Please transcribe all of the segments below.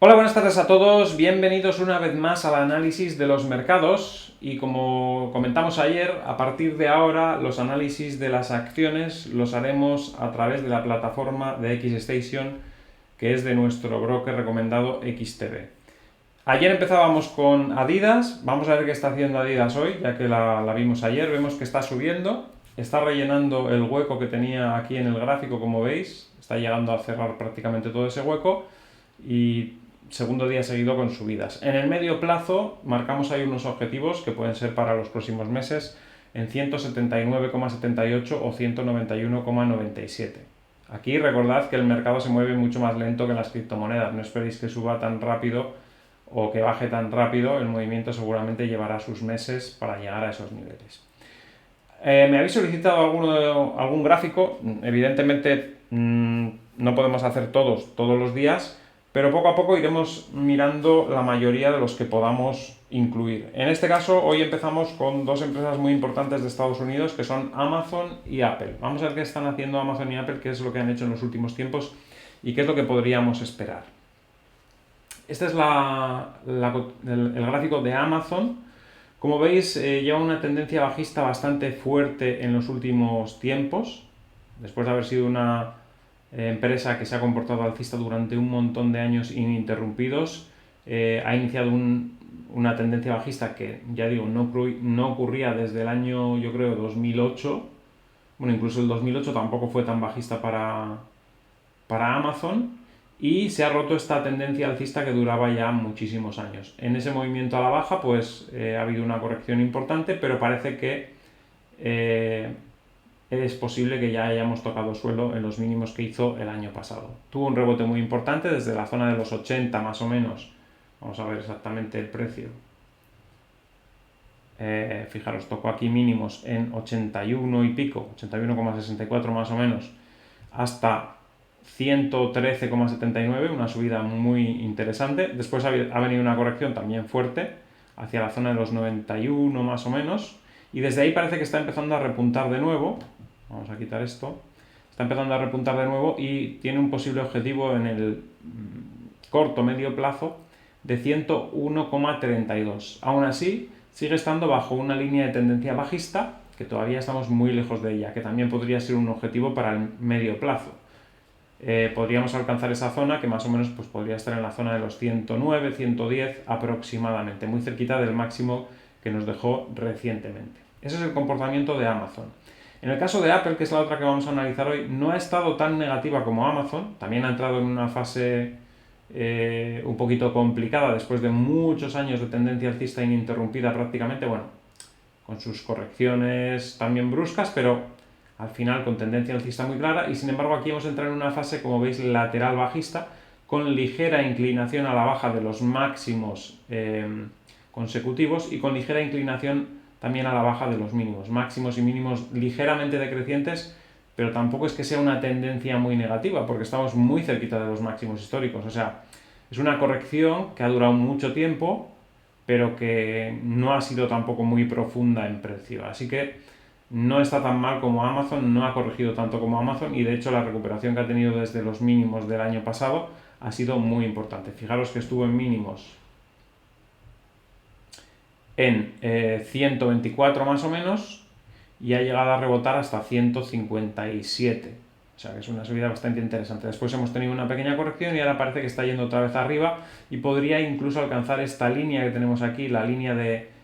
Hola, buenas tardes a todos, bienvenidos una vez más al análisis de los mercados y como comentamos ayer, a partir de ahora los análisis de las acciones los haremos a través de la plataforma de XStation, que es de nuestro broker recomendado XTB. Ayer empezábamos con Adidas, vamos a ver qué está haciendo Adidas hoy, ya que la vimos ayer, vemos que está subiendo, está rellenando el hueco que tenía aquí en el gráfico, como veis, está llegando a cerrar prácticamente todo ese hueco y segundo día seguido con subidas. En el medio plazo marcamos ahí unos objetivos que pueden ser para los próximos meses en 179,78 o 191,97. Aquí recordad que el mercado se mueve mucho más lento que las criptomonedas, no esperéis que suba tan rápido o que baje tan rápido, el movimiento seguramente llevará sus meses para llegar a esos niveles. Me habéis solicitado algún gráfico, evidentemente no podemos hacer todos los días, pero poco a poco iremos mirando la mayoría de los que podamos incluir. En este caso, hoy empezamos con dos empresas muy importantes de Estados Unidos, que son Amazon y Apple. Vamos a ver qué están haciendo Amazon y Apple, qué es lo que han hecho en los últimos tiempos y qué es lo que podríamos esperar. Este es el gráfico de Amazon. Como veis, lleva una tendencia bajista bastante fuerte en los últimos tiempos, después de haber sido una empresa que se ha comportado alcista durante un montón de años ininterrumpidos. Ha iniciado una tendencia bajista que, ya digo, no ocurría desde el año, yo creo, 2008. Bueno, incluso el 2008 tampoco fue tan bajista para Amazon. Y se ha roto esta tendencia alcista que duraba ya muchísimos años. En ese movimiento a la baja pues ha habido una corrección importante, pero parece que es posible que ya hayamos tocado suelo en los mínimos que hizo el año pasado. Tuvo un rebote muy importante desde la zona de los 80 más o menos. Vamos a ver exactamente el precio. Fijaros, tocó aquí mínimos en 81 y pico, 81,64 más o menos, hasta 113,79, una subida muy interesante. Después ha venido una corrección también fuerte hacia la zona de los 91 más o menos, y desde ahí parece que está empezando a repuntar de nuevo. Vamos a quitar esto. Está empezando a repuntar de nuevo y tiene un posible objetivo en el corto medio plazo de 101,32. Aún así, sigue estando bajo una línea de tendencia bajista, que todavía estamos muy lejos de ella, que también podría ser un objetivo para el medio plazo. Podríamos alcanzar esa zona que más o menos pues, podría estar en la zona de los 109, 110 aproximadamente, muy cerquita del máximo que nos dejó recientemente. Ese es el comportamiento de Amazon. En el caso de Apple, que es la otra que vamos a analizar hoy, no ha estado tan negativa como Amazon, también ha entrado en una fase un poquito complicada después de muchos años de tendencia alcista ininterrumpida prácticamente, bueno, con sus correcciones también bruscas, pero al final con tendencia alcista muy clara, y sin embargo aquí hemos entrado en una fase, como veis, lateral bajista, con ligera inclinación a la baja de los máximos consecutivos y con ligera inclinación también a la baja de los mínimos, máximos y mínimos ligeramente decrecientes, pero tampoco es que sea una tendencia muy negativa, porque estamos muy cerquita de los máximos históricos, o sea, es una corrección que ha durado mucho tiempo, pero que no ha sido tampoco muy profunda en precio, así que no está tan mal como Amazon, no ha corregido tanto como Amazon, y de hecho la recuperación que ha tenido desde los mínimos del año pasado ha sido muy importante. Fijaros que estuvo en mínimos en 124 más o menos y ha llegado a rebotar hasta 157. O sea que es una subida bastante interesante. Después hemos tenido una pequeña corrección y ahora parece que está yendo otra vez arriba y podría incluso alcanzar esta línea que tenemos aquí, la línea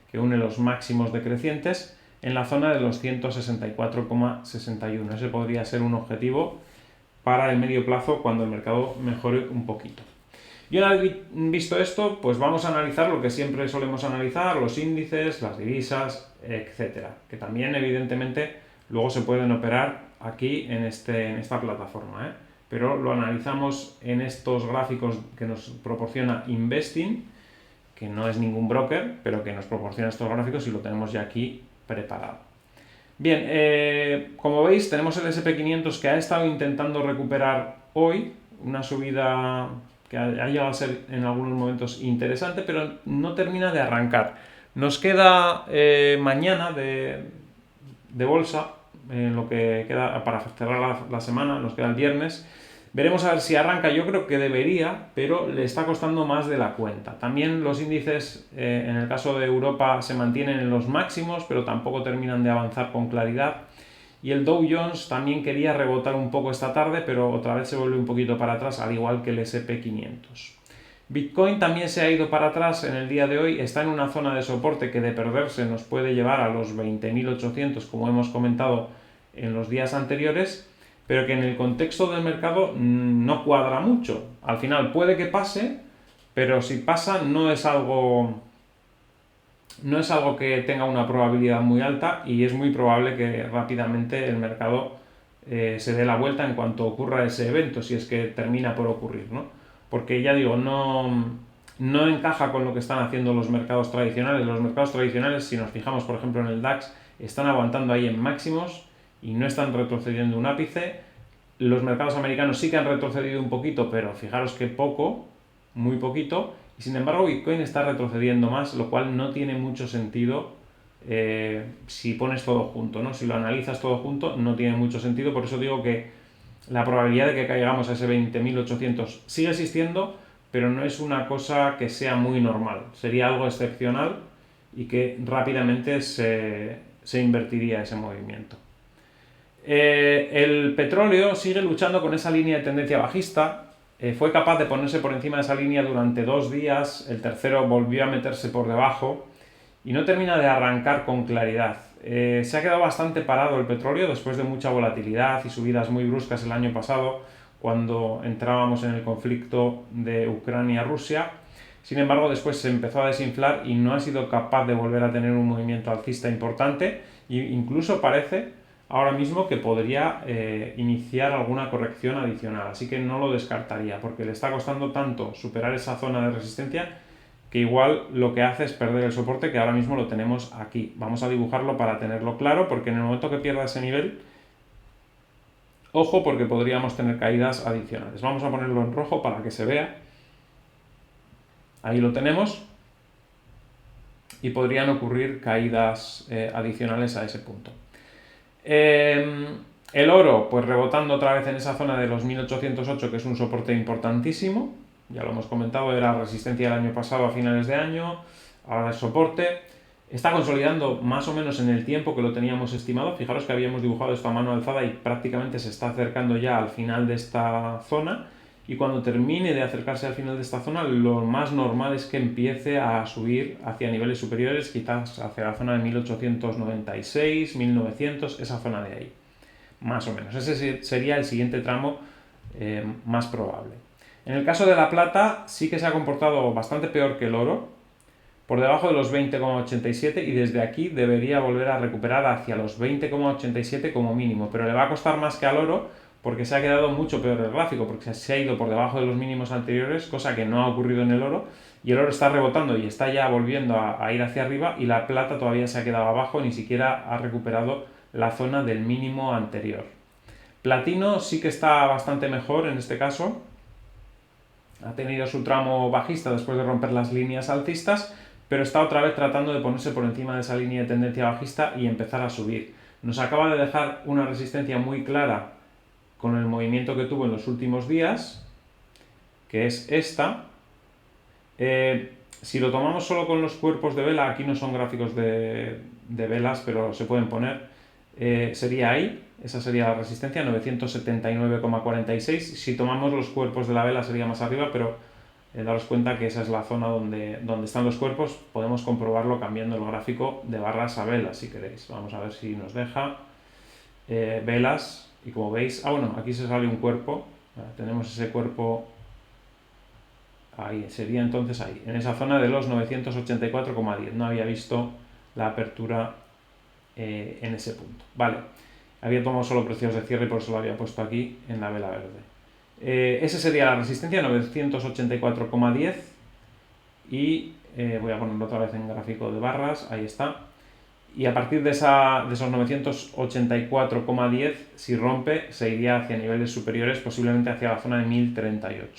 que une los máximos decrecientes, en la zona de los 164,61. Ese podría ser un objetivo para el medio plazo cuando el mercado mejore un poquito. Y una vez visto esto, pues vamos a analizar lo que siempre solemos analizar, los índices, las divisas, etcétera, que también evidentemente luego se pueden operar aquí en esta plataforma, pero lo analizamos en estos gráficos que nos proporciona Investing, que no es ningún broker, pero que nos proporciona estos gráficos y lo tenemos ya aquí preparado. Bien, como veis tenemos el SP500 que ha estado intentando recuperar hoy, una subida que ha llegado a ser en algunos momentos interesante, pero no termina de arrancar. Nos queda mañana de bolsa, lo que queda para cerrar la semana, nos queda el viernes, Veremos a ver si arranca, yo creo que debería, pero le está costando más de la cuenta. También los índices, en el caso de Europa, se mantienen en los máximos, pero tampoco terminan de avanzar con claridad. Y el Dow Jones también quería rebotar un poco esta tarde, pero otra vez se vuelve un poquito para atrás, al igual que el S&P 500. Bitcoin también se ha ido para atrás en el día de hoy, está en una zona de soporte que de perderse nos puede llevar a los 20.800, como hemos comentado en los días anteriores, pero que en el contexto del mercado no cuadra mucho. Al final puede que pase, pero si pasa no es algo que tenga una probabilidad muy alta y es muy probable que rápidamente el mercado se dé la vuelta en cuanto ocurra ese evento, si es que termina por ocurrir, ¿no? Porque ya digo, no encaja con lo que están haciendo los mercados tradicionales. Los mercados tradicionales, si nos fijamos por ejemplo en el DAX, están aguantando ahí en máximos y no están retrocediendo un ápice. Los mercados americanos sí que han retrocedido un poquito, pero fijaros que poco, muy poquito, y sin embargo Bitcoin está retrocediendo más, lo cual no tiene mucho sentido si pones todo junto, ¿no? Si lo analizas todo junto, no tiene mucho sentido, por eso digo que la probabilidad de que caigamos a ese 20.800 sigue existiendo, pero no es una cosa que sea muy normal, sería algo excepcional y que rápidamente se invertiría ese movimiento. El petróleo sigue luchando con esa línea de tendencia bajista, fue capaz de ponerse por encima de esa línea durante 2 días, el tercero volvió a meterse por debajo y no termina de arrancar con claridad. Se ha quedado bastante parado el petróleo después de mucha volatilidad y subidas muy bruscas el año pasado cuando entrábamos en el conflicto de Ucrania-Rusia. Sin embargo, después se empezó a desinflar y no ha sido capaz de volver a tener un movimiento alcista importante e incluso parece ahora mismo que podría iniciar alguna corrección adicional, así que no lo descartaría porque le está costando tanto superar esa zona de resistencia que igual lo que hace es perder el soporte, que ahora mismo lo tenemos aquí. Vamos a dibujarlo para tenerlo claro, porque en el momento que pierda ese nivel, ojo, porque podríamos tener caídas adicionales. Vamos a ponerlo en rojo para que se vea. Ahí lo tenemos. Y podrían ocurrir caídas adicionales a ese punto. El oro, pues rebotando otra vez en esa zona de los 1808, que es un soporte importantísimo. Ya lo hemos comentado, era resistencia el año pasado a finales de año, ahora es soporte. Está consolidando más o menos en el tiempo que lo teníamos estimado. Fijaros que habíamos dibujado esto a mano alzada y prácticamente se está acercando ya al final de esta zona. Y cuando termine de acercarse al final de esta zona, lo más normal es que empiece a subir hacia niveles superiores, quizás hacia la zona de 1896, 1900, esa zona de ahí. Más o menos. Ese sería el siguiente tramo más probable. En el caso de la plata sí que se ha comportado bastante peor que el oro, por debajo de los 20,87 y desde aquí debería volver a recuperar hacia los 20,87 como mínimo, pero le va a costar más que al oro porque se ha quedado mucho peor el gráfico, porque se ha ido por debajo de los mínimos anteriores, cosa que no ha ocurrido en el oro, y el oro está rebotando y está ya volviendo a ir hacia arriba y la plata todavía se ha quedado abajo, ni siquiera ha recuperado la zona del mínimo anterior. Platino sí que está bastante mejor en este caso, ha tenido su tramo bajista después de romper las líneas alcistas, pero está otra vez tratando de ponerse por encima de esa línea de tendencia bajista y empezar a subir. Nos acaba de dejar una resistencia muy clara con el movimiento que tuvo en los últimos días, que es esta. Si lo tomamos solo con los cuerpos de vela, aquí no son gráficos de velas, pero se pueden poner, sería ahí. Esa sería la resistencia, 979,46. Si tomamos los cuerpos de la vela sería más arriba, pero daros cuenta que esa es la zona donde están los cuerpos. Podemos comprobarlo cambiando el gráfico de barras a velas, si queréis. Vamos a ver si nos deja. Velas, y como veis, bueno, aquí se sale un cuerpo. Tenemos ese cuerpo ahí, sería entonces ahí, en esa zona de los 984,10. No había visto la apertura en ese punto. Vale. Había tomado solo precios de cierre y por eso lo había puesto aquí en la vela verde. Esa sería la resistencia, 984,10 y voy a ponerlo otra vez en gráfico de barras, ahí está. Y a partir de esos 984,10, si rompe, se iría hacia niveles superiores, posiblemente hacia la zona de 1038.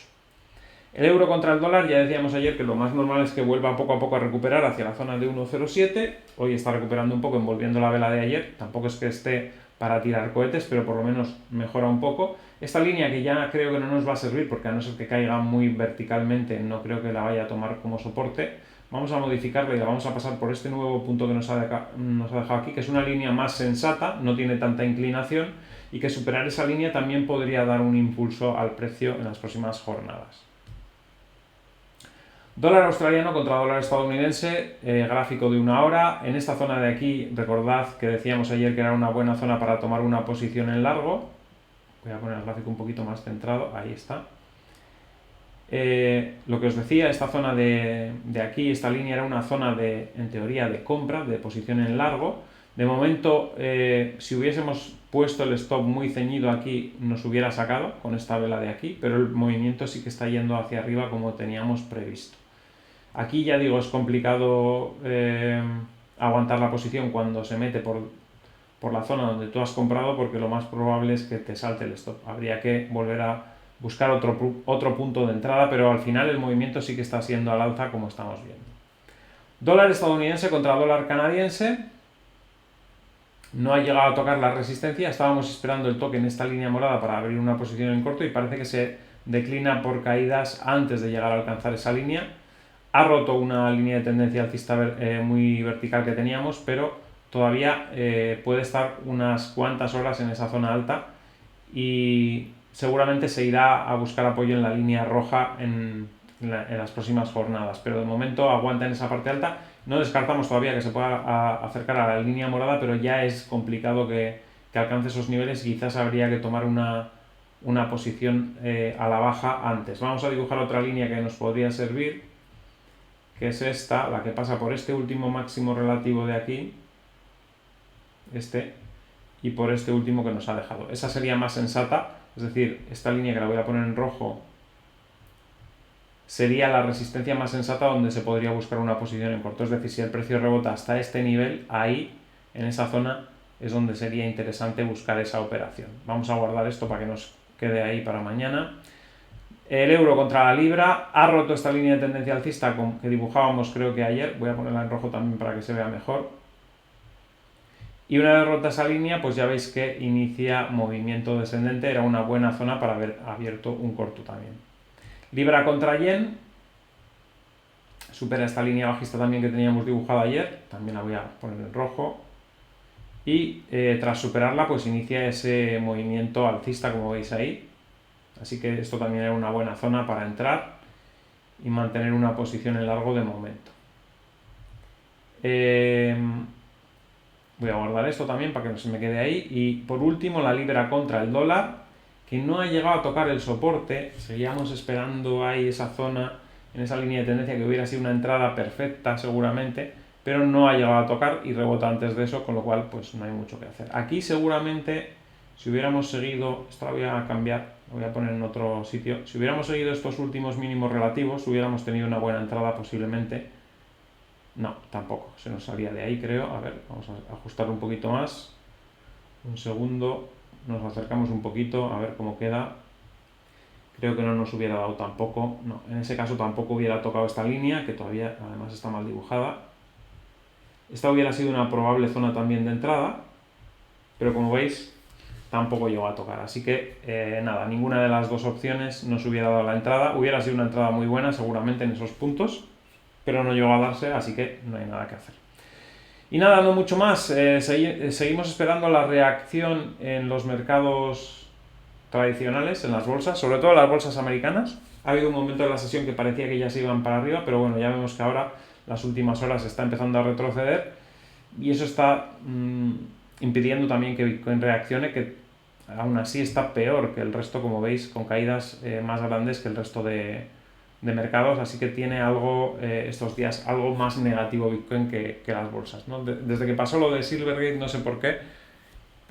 El euro contra el dólar, ya decíamos ayer que lo más normal es que vuelva poco a poco a recuperar hacia la zona de 1,07. Hoy está recuperando un poco envolviendo la vela de ayer, tampoco es que esté para tirar cohetes, pero por lo menos mejora un poco. Esta línea que ya creo que no nos va a servir, porque a no ser que caiga muy verticalmente, no creo que la vaya a tomar como soporte. Vamos a modificarla y la vamos a pasar por este nuevo punto que nos ha dejado aquí, que es una línea más sensata, no tiene tanta inclinación, y que superar esa línea también podría dar un impulso al precio en las próximas jornadas. Dólar australiano contra dólar estadounidense, gráfico de 1 hora. En esta zona de aquí, recordad que decíamos ayer que era una buena zona para tomar una posición en largo. Voy a poner el gráfico un poquito más centrado, ahí está. Lo que os decía, esta zona de aquí, esta línea era una zona en teoría de compra, de posición en largo. De momento, si hubiésemos puesto el stop muy ceñido aquí, nos hubiera sacado con esta vela de aquí, pero el movimiento sí que está yendo hacia arriba como teníamos previsto. Aquí ya digo, es complicado aguantar la posición cuando se mete por la zona donde tú has comprado, porque lo más probable es que te salte el stop. Habría que volver a buscar otro punto de entrada, pero al final el movimiento sí que está siendo al alza, como estamos viendo. Dólar estadounidense contra dólar canadiense. No ha llegado a tocar la resistencia, estábamos esperando el toque en esta línea morada para abrir una posición en corto y parece que se declina por caídas antes de llegar a alcanzar esa línea. Ha roto una línea de tendencia alcista muy vertical que teníamos, pero todavía puede estar unas cuantas horas en esa zona alta y seguramente se irá a buscar apoyo en la línea roja en las próximas jornadas, pero de momento aguanta en esa parte alta. No descartamos todavía que se pueda acercar a la línea morada, pero ya es complicado que alcance esos niveles y quizás habría que tomar una posición a la baja antes. Vamos a dibujar otra línea que nos podría servir, que es esta, la que pasa por este último máximo relativo de aquí, y por este último que nos ha dejado. Esa sería más sensata, es decir, esta línea que la voy a poner en rojo sería la resistencia más sensata donde se podría buscar una posición en corto. Es decir, si el precio rebota hasta este nivel, ahí, en esa zona, es donde sería interesante buscar esa operación. Vamos a guardar esto para que nos quede ahí para mañana. El euro contra la libra ha roto esta línea de tendencia alcista que dibujábamos creo que ayer. Voy a ponerla en rojo también para que se vea mejor. Y una vez rota esa línea, pues ya veis que inicia movimiento descendente. Era una buena zona para haber abierto un corto también. Libra contra yen. Supera esta línea bajista también que teníamos dibujada ayer. También la voy a poner en rojo. Y tras superarla, pues inicia ese movimiento alcista, como veis ahí. Así que esto también era una buena zona para entrar y mantener una posición en largo de momento. Voy a guardar esto también para que no se me quede ahí. Y por último, la libra contra el dólar, que no ha llegado a tocar el soporte. Seguíamos esperando ahí esa zona, en esa línea de tendencia, que hubiera sido una entrada perfecta seguramente, pero no ha llegado a tocar y rebota antes de eso, con lo cual pues no hay mucho que hacer. Aquí seguramente, si hubiéramos seguido, esto lo voy a cambiar, lo voy a poner en otro sitio, si hubiéramos seguido estos últimos mínimos relativos, hubiéramos tenido una buena entrada posiblemente. No, tampoco, se nos salía de ahí creo. A ver, vamos a ajustar un poquito más. Un segundo, nos acercamos un poquito, a ver cómo queda. Creo que no nos hubiera dado tampoco, no, en ese caso tampoco hubiera tocado esta línea, que todavía además está mal dibujada. Esta hubiera sido una probable zona también de entrada, pero como veis, tampoco llegó a tocar. Así que nada, ninguna de las dos opciones nos hubiera dado la entrada. Hubiera sido una entrada muy buena seguramente en esos puntos, pero no llegó a darse, así que no hay nada que hacer. Y nada, no mucho más. Seguimos esperando la reacción en los mercados tradicionales, en las bolsas, sobre todo las bolsas americanas. Ha habido un momento en la sesión que parecía que ya se iban para arriba, pero bueno, ya vemos que ahora las últimas horas está empezando a retroceder y eso está impidiendo también que Bitcoin reaccione, que aún así está peor que el resto, como veis, con caídas más grandes que el resto de mercados, así que tiene algo estos días algo más negativo Bitcoin que las bolsas, ¿no? Desde que pasó lo de Silvergate, no sé por qué,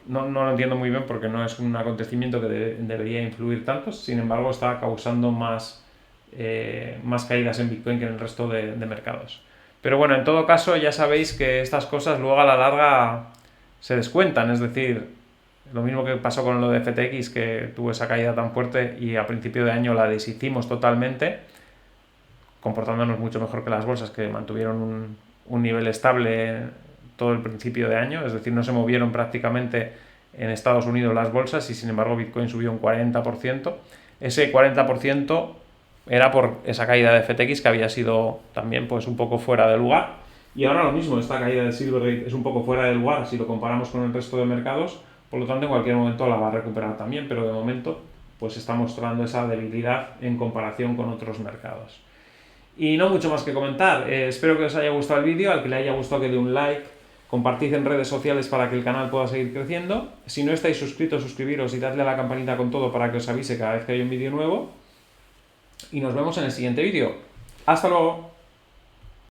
no lo entiendo muy bien porque no es un acontecimiento que debería influir tanto, sin embargo está causando más caídas en Bitcoin que en el resto de mercados. Pero bueno, en todo caso ya sabéis que estas cosas luego a la larga se descuentan, es decir, lo mismo que pasó con lo de FTX, que tuvo esa caída tan fuerte y a principio de año la deshicimos totalmente, comportándonos mucho mejor que las bolsas, que mantuvieron un nivel estable todo el principio de año, es decir, no se movieron prácticamente en Estados Unidos las bolsas y sin embargo Bitcoin subió un 40%. Ese 40% era por esa caída de FTX que había sido también pues un poco fuera de lugar. Y ahora lo mismo, esta caída de Silvergate es un poco fuera de lugar si lo comparamos con el resto de mercados, por lo tanto en cualquier momento la va a recuperar también, pero de momento pues está mostrando esa debilidad en comparación con otros mercados. Y no mucho más que comentar, espero que os haya gustado el vídeo, al que le haya gustado que dé un like, compartid en redes sociales para que el canal pueda seguir creciendo. Si no estáis suscritos, suscribiros y dadle a la campanita con todo para que os avise cada vez que hay un vídeo nuevo. Y nos vemos en el siguiente vídeo. ¡Hasta luego!